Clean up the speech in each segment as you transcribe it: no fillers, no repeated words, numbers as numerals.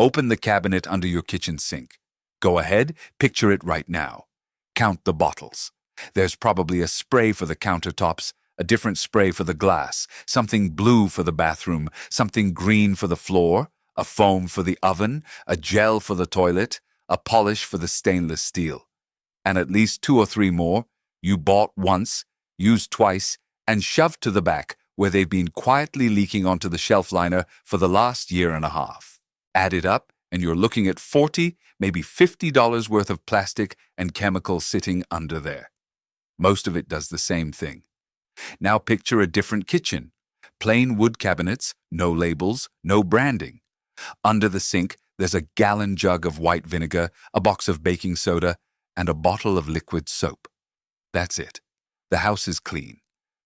Open the cabinet under your kitchen sink. Go ahead, picture it right now. Count the bottles. There's probably a spray for the countertops, a different spray for the glass, something blue for the bathroom, something green for the floor, a foam for the oven, a gel for the toilet, a polish for the stainless steel. And at least 2 or 3 more you bought once, used twice, and shoved to the back where they've been quietly leaking onto the shelf liner for the last year and a half. Add it up, and you're looking at $40, maybe $50 worth of plastic and chemicals sitting under there. Most of it does the same thing. Now picture a different kitchen. Plain wood cabinets, no labels, no branding. Under the sink, there's a gallon jug of white vinegar, a box of baking soda, and a bottle of liquid soap. That's it. The house is clean.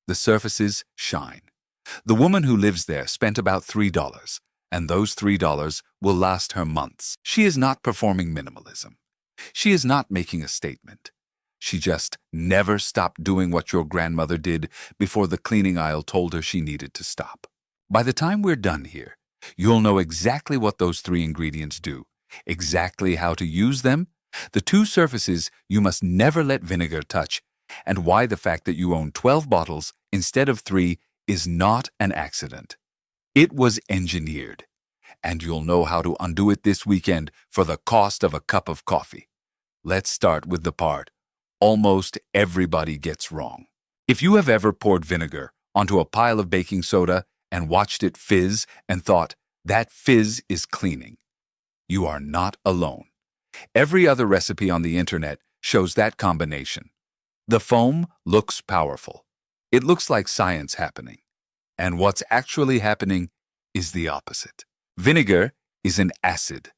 The surfaces shine. The woman who lives there spent about $3, and those $3 will last her months. She is not performing minimalism. She is not making a statement. She just never stopped doing what your grandmother did before the cleaning aisle told her she needed to stop. By the time we're done here, you'll know exactly what those 3 ingredients do, exactly how to use them, the 2 surfaces you must never let vinegar touch, and why the fact that you own 12 bottles instead of 3 is not an accident. It was engineered, and you'll know how to undo it this weekend for the cost of a cup of coffee. Let's start with the part almost everybody gets wrong. If you have ever poured vinegar onto a pile of baking soda and watched it fizz and thought, that fizz is cleaning, you are not alone. Every other recipe on the internet shows that combination. The foam looks powerful. It looks like science happening. And what's actually happening is the opposite. Vinegar is an acid.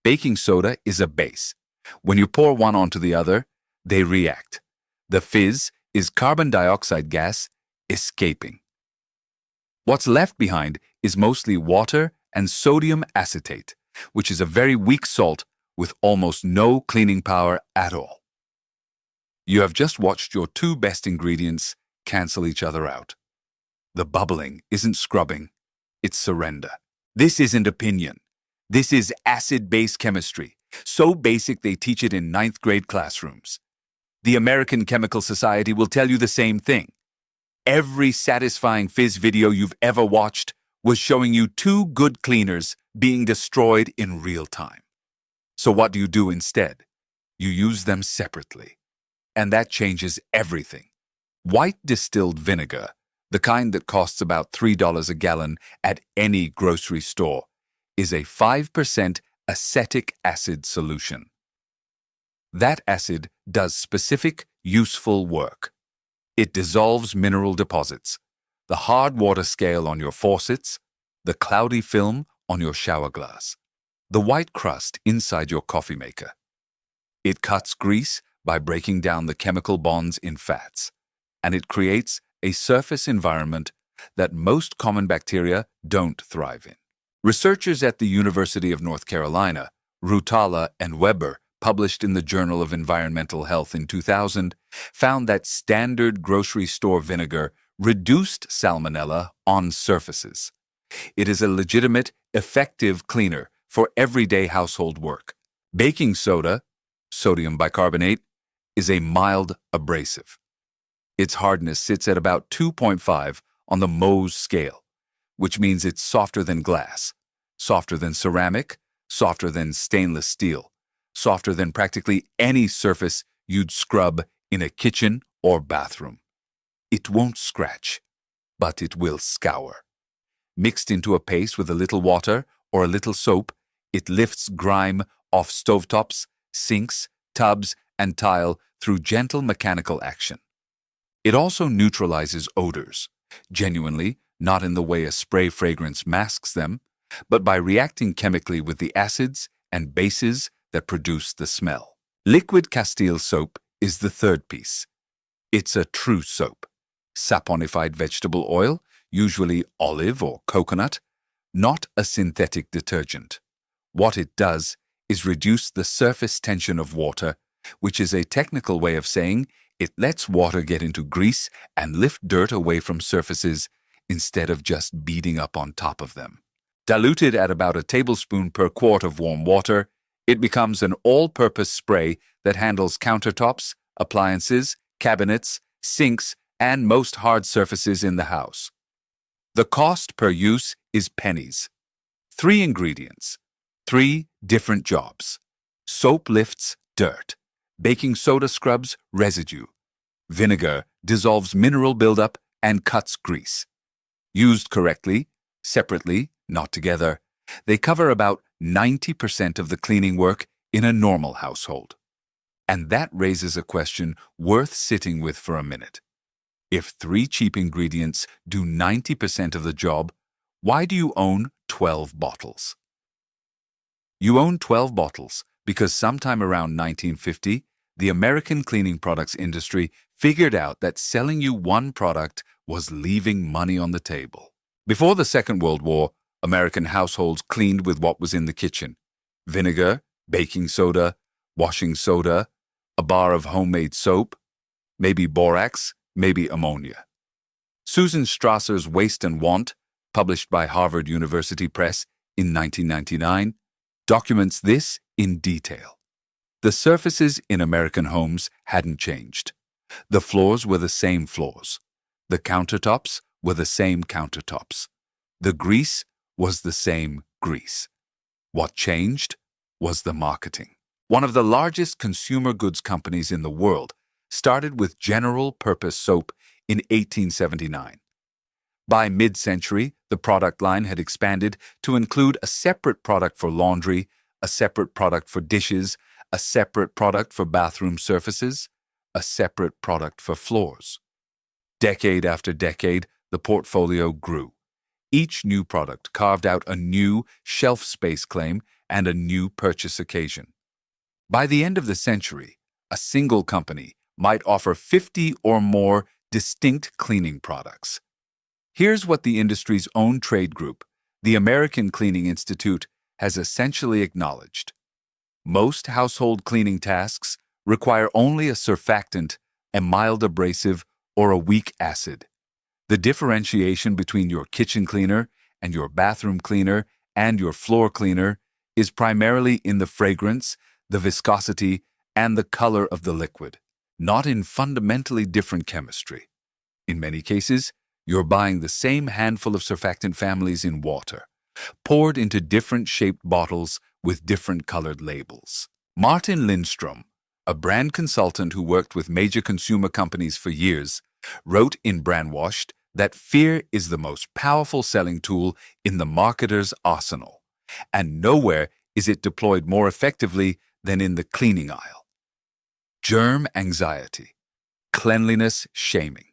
Baking soda is a base. When you pour one onto the other, they react. The fizz is carbon dioxide gas escaping. What's left behind is mostly water and sodium acetate, which is a very weak salt with almost no cleaning power at all. You have just watched your 2 best ingredients cancel each other out. The bubbling isn't scrubbing, it's surrender. This isn't opinion. This is acid-base chemistry, so basic they teach it in 9th grade classrooms. The American Chemical Society will tell you the same thing. Every satisfying fizz video you've ever watched was showing you 2 good cleaners being destroyed in real time. So what do you do instead? You use them separately. And that changes everything. White distilled vinegar, the kind that costs about $3 a gallon at any grocery store, is a 5% acetic acid solution. That acid does specific, useful work. It dissolves mineral deposits, the hard water scale on your faucets, the cloudy film on your shower glass, the white crust inside your coffee maker. It cuts grease by breaking down the chemical bonds in fats, and it creates a surface environment that most common bacteria don't thrive in. Researchers at the University of North Carolina, Rutala and Weber, published in the Journal of Environmental Health in 2000, found that standard grocery store vinegar reduced salmonella on surfaces. It is a legitimate, effective cleaner for everyday household work. Baking soda, sodium bicarbonate, is a mild abrasive. Its hardness sits at about 2.5 on the Mohs scale, which means it's softer than glass, softer than ceramic, softer than stainless steel, softer than practically any surface you'd scrub in a kitchen or bathroom. It won't scratch, but it will scour. Mixed into a paste with a little water or a little soap, it lifts grime off stovetops, sinks, tubs, and tile through gentle mechanical action. It also neutralizes odors, genuinely, not in the way a spray fragrance masks them, but by reacting chemically with the acids and bases that produce the smell. Liquid Castile soap is the third piece. It's a true soap. Saponified vegetable oil, usually olive or coconut, not a synthetic detergent. What it does is reduce the surface tension of water, which is a technical way of saying it lets water get into grease and lift dirt away from surfaces instead of just beating up on top of them. Diluted at about a tablespoon per quart of warm water, it becomes an all-purpose spray that handles countertops, appliances, cabinets, sinks, and most hard surfaces in the house. The cost per use is pennies. 3 ingredients, 3 different jobs. Soap lifts dirt. Baking soda scrubs residue. Vinegar dissolves mineral buildup and cuts grease. Used correctly, separately, not together, they cover about 90% of the cleaning work in a normal household. And that raises a question worth sitting with for a minute. If 3 cheap ingredients do 90% of the job, why do you own 12 bottles? You own 12 bottles because sometime around 1950, the American cleaning products industry figured out that selling you one product was leaving money on the table. Before the Second World War, American households cleaned with what was in the kitchen: vinegar, baking soda, washing soda, a bar of homemade soap, maybe borax, maybe ammonia. Susan Strasser's Waste and Want, published by Harvard University Press in 1999, documents this in detail. The surfaces in American homes hadn't changed. The floors were the same floors. The countertops were the same countertops. The grease was the same grease. What changed was the marketing. One of the largest consumer goods companies in the world started with general purpose soap in 1879. By mid-century, the product line had expanded to include a separate product for laundry, a separate product for dishes, a separate product for bathroom surfaces, a separate product for floors. Decade after decade, the portfolio grew. Each new product carved out a new shelf space claim and a new purchase occasion. By the end of the century, a single company might offer 50 or more distinct cleaning products. Here's what the industry's own trade group, the American Cleaning Institute, has essentially acknowledged. Most household cleaning tasks require only a surfactant, a mild abrasive, or a weak acid. The differentiation between your kitchen cleaner and your bathroom cleaner and your floor cleaner is primarily in the fragrance, the viscosity, and the color of the liquid, not in fundamentally different chemistry. In many cases, you're buying the same handful of surfactant families in water, poured into different shaped bottles with different colored labels. Martin Lindstrom, a brand consultant who worked with major consumer companies for years, wrote in Brandwashed that fear is the most powerful selling tool in the marketer's arsenal, and nowhere is it deployed more effectively than in the cleaning aisle. Germ anxiety, cleanliness shaming.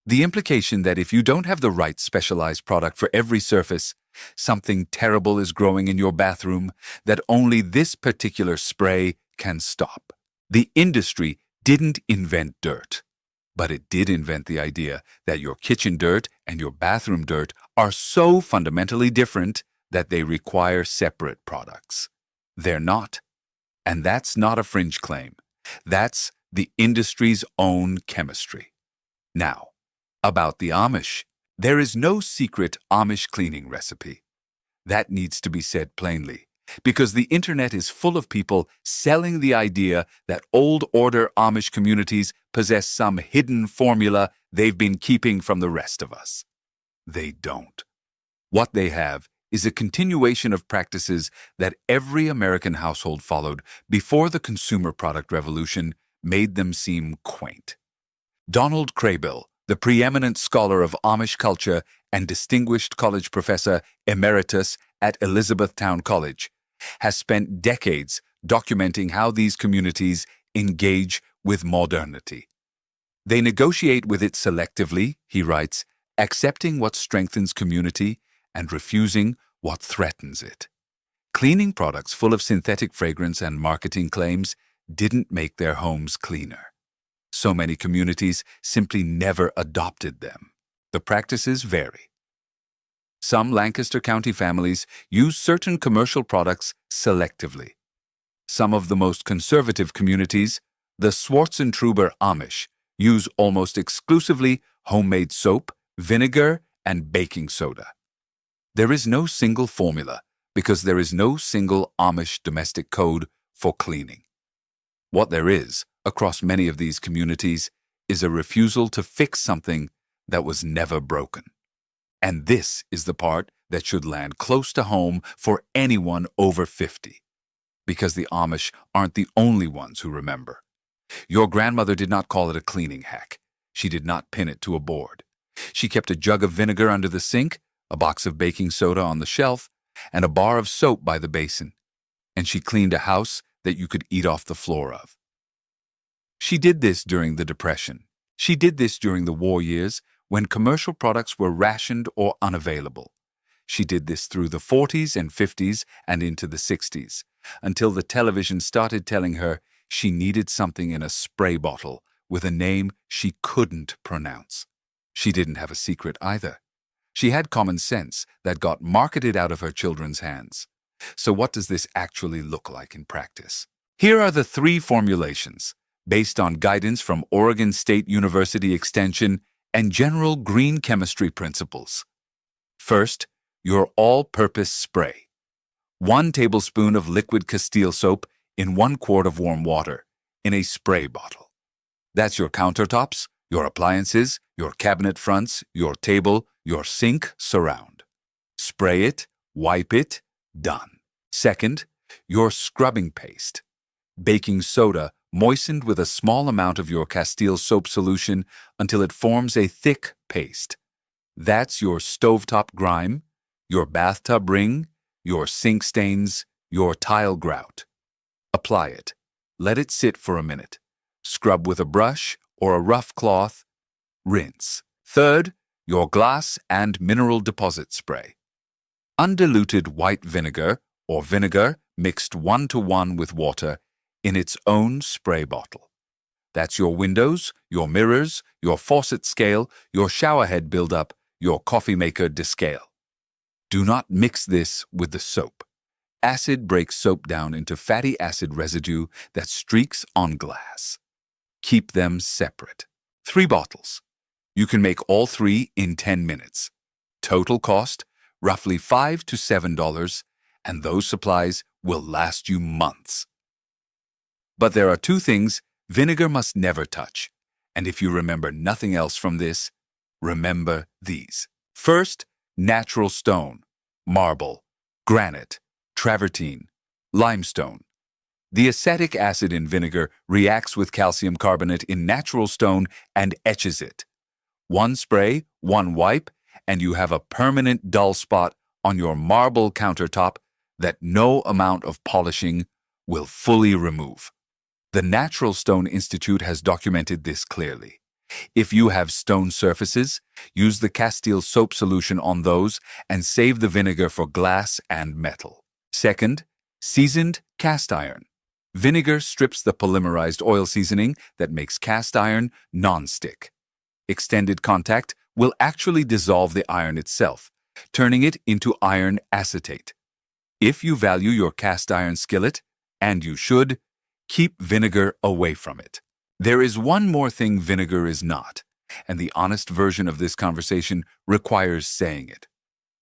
The implication that if you don't have the right specialized product for every surface, something terrible is growing in your bathroom that only this particular spray can stop. The industry didn't invent dirt, but it did invent the idea that your kitchen dirt and your bathroom dirt are so fundamentally different that they require separate products. They're not. And that's not a fringe claim. That's the industry's own chemistry. Now, about the Amish. There is no secret Amish cleaning recipe. That needs to be said plainly, because the internet is full of people selling the idea that old order Amish communities possess some hidden formula they've been keeping from the rest of us. They don't. What they have is a continuation of practices that every American household followed before the consumer product revolution made them seem quaint. Donald Craybill, the preeminent scholar of Amish culture and distinguished college professor emeritus at Elizabethtown College, has spent decades documenting how these communities engage with modernity. They negotiate with it selectively, he writes, accepting what strengthens community and refusing what threatens it. Cleaning products full of synthetic fragrance and marketing claims didn't make their homes cleaner. So many communities simply never adopted them. The practices vary. Some Lancaster County families use certain commercial products selectively. Some of the most conservative communities, the Swartzentruber Amish, use almost exclusively homemade soap, vinegar, and baking soda. There is no single formula because there is no single Amish domestic code for cleaning. What there is, across many of these communities, is a refusal to fix something that was never broken. And this is the part that should land close to home for anyone over 50. Because the Amish aren't the only ones who remember. Your grandmother did not call it a cleaning hack. She did not pin it to a board. She kept a jug of vinegar under the sink, a box of baking soda on the shelf, and a bar of soap by the basin. And she cleaned a house that you could eat off the floor of. She did this during the Depression. She did this during the war years when commercial products were rationed or unavailable. She did this through the 40s and 50s and into the 60s, until the television started telling her she needed something in a spray bottle with a name she couldn't pronounce. She didn't have a secret either. She had common sense that got marketed out of her children's hands. So what does this actually look like in practice? Here are the 3 formulations, based on guidance from Oregon State University Extension and general green chemistry principles. First, your all-purpose spray. 1 tablespoon of liquid Castile soap in 1 quart of warm water in a spray bottle. That's your countertops, your appliances, your cabinet fronts, your table, your sink surround. Spray it, wipe it, done. Second, your scrubbing paste. Baking soda moistened with a small amount of your Castile soap solution until it forms a thick paste. That's your stovetop grime, your bathtub ring, your sink stains, your tile grout. Apply it. Let it sit for a minute. Scrub with a brush or a rough cloth. Rinse. Third, your glass and mineral deposit spray. Undiluted white vinegar or vinegar mixed 1-to-1 with water in its own spray bottle. That's your windows, your mirrors, your faucet scale, your showerhead buildup, your coffee maker descale. Do not mix this with the soap. Acid breaks soap down into fatty acid residue that streaks on glass. Keep them separate. 3 bottles. You can make all 3 in 10 minutes. Total cost, roughly $5 to $7, and those supplies will last you months. But there are 2 things vinegar must never touch, and if you remember nothing else from this, remember these. First, natural stone, marble, granite, travertine, limestone. The acetic acid in vinegar reacts with calcium carbonate in natural stone and etches it. 1 spray, 1 wipe, and you have a permanent dull spot on your marble countertop that no amount of polishing will fully remove. The Natural Stone Institute has documented this clearly. If you have stone surfaces, use the Castile soap solution on those and save the vinegar for glass and metal. Second, seasoned cast iron. Vinegar strips the polymerized oil seasoning that makes cast iron non-stick. Extended contact will actually dissolve the iron itself, turning it into iron acetate. If you value your cast iron skillet, and you should, keep vinegar away from it. There is one more thing vinegar is not, and the honest version of this conversation requires saying it.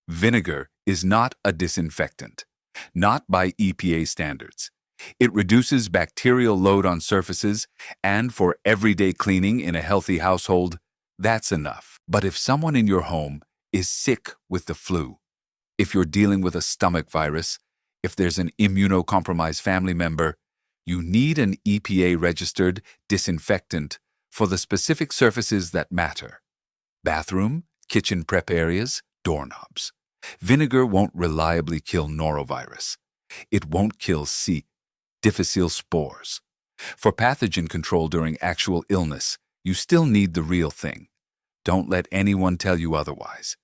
Vinegar is not a disinfectant, not by EPA standards. It reduces bacterial load on surfaces, and for everyday cleaning in a healthy household, that's enough. But if someone in your home is sick with the flu, if you're dealing with a stomach virus, if there's an immunocompromised family member, you need an EPA-registered disinfectant for the specific surfaces that matter. Bathroom, kitchen prep areas, doorknobs. Vinegar won't reliably kill norovirus. It won't kill C. difficile spores. For pathogen control during actual illness, you still need the real thing. Don't let anyone tell you otherwise.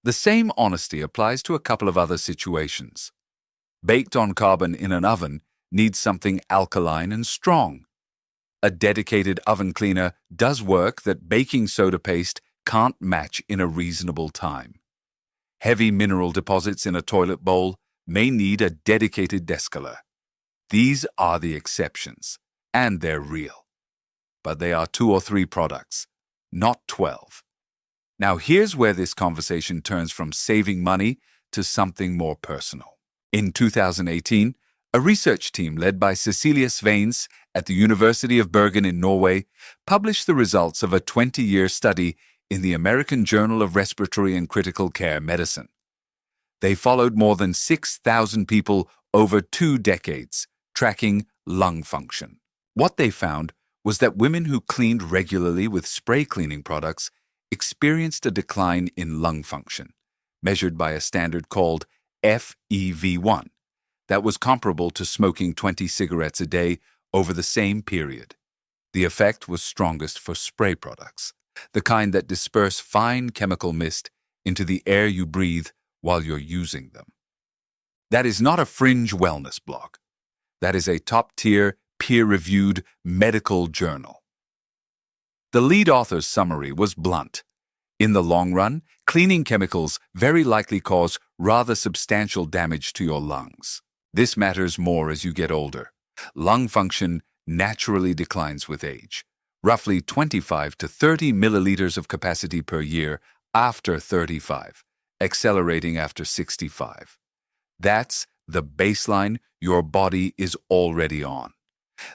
The same honesty applies to a couple of other situations. Baked on carbon in an oven needs something alkaline and strong. A dedicated oven cleaner does work that baking soda paste can't match in a reasonable time. Heavy mineral deposits in a toilet bowl may need a dedicated descaler. These are the exceptions, and they're real. But they are 2 or 3 products, not 12. Now here's where this conversation turns from saving money to something more personal. In 2018, a research team led by Cecilia Sveins at the University of Bergen in Norway published the results of a 20-year study in the American Journal of Respiratory and Critical Care Medicine. They followed more than 6,000 people over 2 decades, tracking lung function. What they found was that women who cleaned regularly with spray cleaning products experienced a decline in lung function, measured by a standard called FEV1, that was comparable to smoking 20 cigarettes a day over the same period. The effect was strongest for spray products, the kind that disperse fine chemical mist into the air you breathe while you're using them. That is not a fringe wellness blog. That is a top-tier, peer-reviewed medical journal. The lead author's summary was blunt. In the long run, cleaning chemicals very likely cause rather substantial damage to your lungs. This matters more as you get older. Lung function naturally declines with age, roughly 25 to 30 milliliters of capacity per year after 35, accelerating after 65. That's the baseline your body is already on.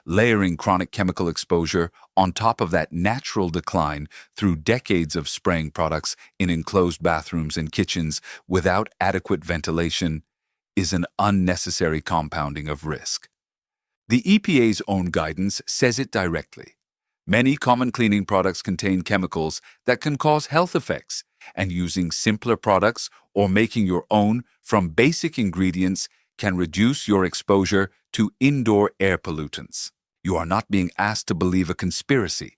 Layering chronic chemical exposure on top of that natural decline through decades of spraying products in enclosed bathrooms and kitchens without adequate ventilation is an unnecessary compounding of risk. The EPA's own guidance says it directly. Many common cleaning products contain chemicals that can cause health effects, and using simpler products or making your own from basic ingredients can reduce your exposure to indoor air pollutants. You are not being asked to believe a conspiracy.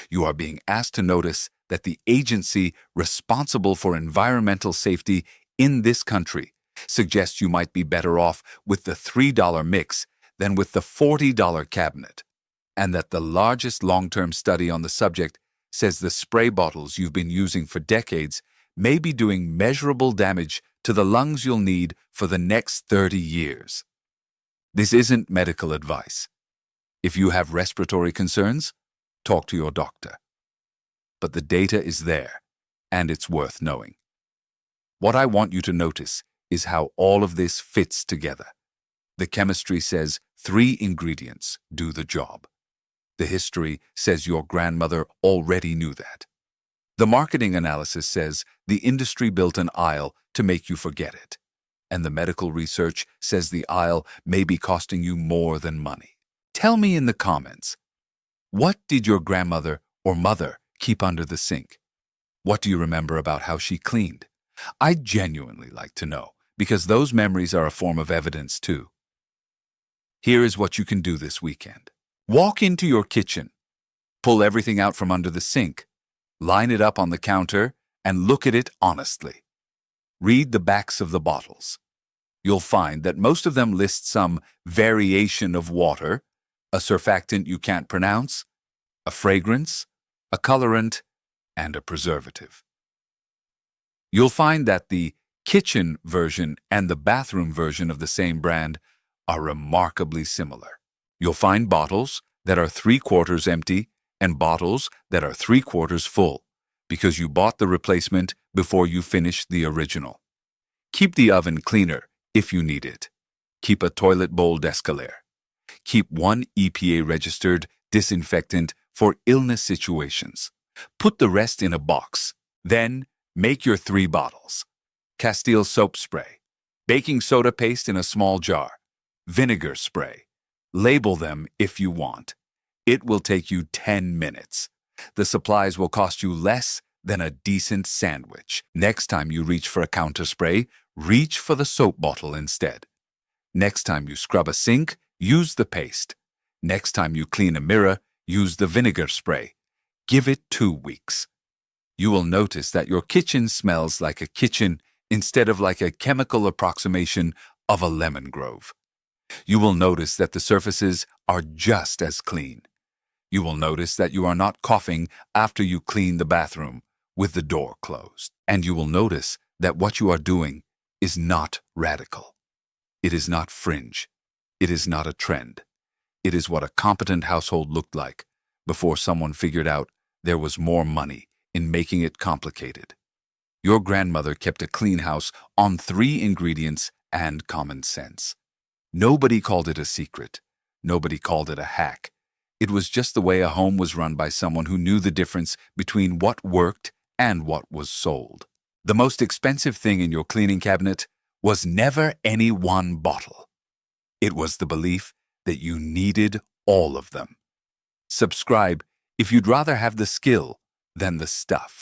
You are being asked to notice that the agency responsible for environmental safety in this country suggests you might be better off with the $3 mix than with the $40 cabinet, and that the largest long-term study on the subject says the spray bottles you've been using for decades may be doing measurable damage to the lungs you'll need for the next 30 years. This isn't medical advice. If you have respiratory concerns, talk to your doctor. But the data is there, and it's worth knowing. What I want you to notice is how all of this fits together. The chemistry says 3 ingredients do the job. The history says your grandmother already knew that. The marketing analysis says the industry built an aisle to make you forget it. And the medical research says the aisle may be costing you more than money. Tell me in the comments, what did your grandmother or mother keep under the sink? What do you remember about how she cleaned? I'd genuinely like to know, because those memories are a form of evidence too. Here is what you can do this weekend. Walk into your kitchen, pull everything out from under the sink, line it up on the counter, and look at it honestly. Read the backs of the bottles. You'll find that most of them list some variation of water, a surfactant you can't pronounce, a fragrance, a colorant, and a preservative. You'll find that the kitchen version and the bathroom version of the same brand are remarkably similar. You'll find bottles that are 3/4 empty and bottles that are 3/4 full, because you bought the replacement before you finished the original. Keep the oven cleaner if you need it. Keep a toilet bowl d'escalaire. Keep 1 EPA-registered disinfectant for illness situations. Put the rest in a box. Then make your 3 bottles. Castile soap spray, baking soda paste in a small jar, vinegar spray. Label them if you want. It will take you 10 minutes. The supplies will cost you less than a decent sandwich. Next time you reach for a counter spray, reach for the soap bottle instead. Next time you scrub a sink, use the paste. Next time you clean a mirror, use the vinegar spray. Give it 2 weeks. You will notice that your kitchen smells like a kitchen instead of like a chemical approximation of a lemon grove. You will notice that the surfaces are just as clean. You will notice that you are not coughing after you clean the bathroom with the door closed. And you will notice that what you are doing is not radical. It is not fringe. It is not a trend. It is what a competent household looked like before someone figured out there was more money in making it complicated. Your grandmother kept a clean house on 3 ingredients and common sense. Nobody called it a secret. Nobody called it a hack. It was just the way a home was run by someone who knew the difference between what worked and what was sold. The most expensive thing in your cleaning cabinet was never any one bottle. It was the belief that you needed all of them. Subscribe if you'd rather have the skill than the stuff.